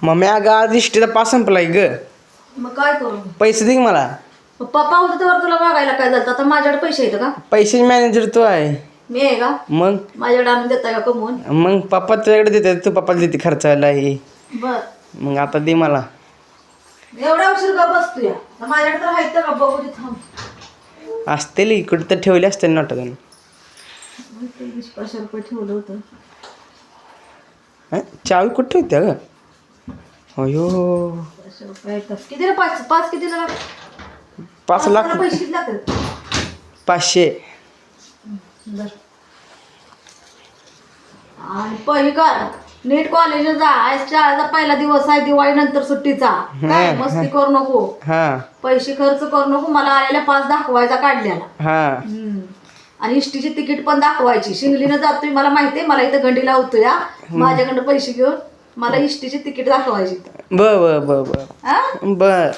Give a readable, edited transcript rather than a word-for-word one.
Mummy अगं आज इष्टीचा pass संपलाय ग. मग काय करू? पैसे दे की मला. मग पप्पा होते तेव्हा तुला मागायला काय झालं? आता माझ्याकडे पैसे येतं का? पैसे मॅनेजर तू आहे. मी आहे का? मग माझ्याकडे आणून देताय का कमवून? मग पप्पा तुझ्याकडे देते, तू पप्पाला देते खर्चायला हे. बर मग आता दे मला. एवढा उशीर का बसतो या? माझ्याकडे तर आहेत का बघू दे थांब. असतील इकडे तर ठेवले असतील नोटातून. 500 रुपये ठेवलं होतं. चावी कुठे ठेवत्या ग? अयो 500 रुपये आहेत. कितीला पाच पाच कितीला 5 लाख पैसे किती लागतात? 500. बर आणि पहिली कर नीट कॉलेजला जा. आज शाळेचा पहिला दिवस आहे, दिवाळी नंतर सुट्टीचा. काय मस्ती करू नको. हा पैसे खर्च करू नको. मला आलेला पास दाखवायचा काढलेला. हा आणि इष्टीची तिकीट पण दाखवायची. शिंगलीनं जातोय मला माहितीये, मला इथं गंडी लावतोय या माझ्याकडनं पैसे घेऊन. मला इष्टीची तिकीट दाखवायची. बर बर बर बर हा बर.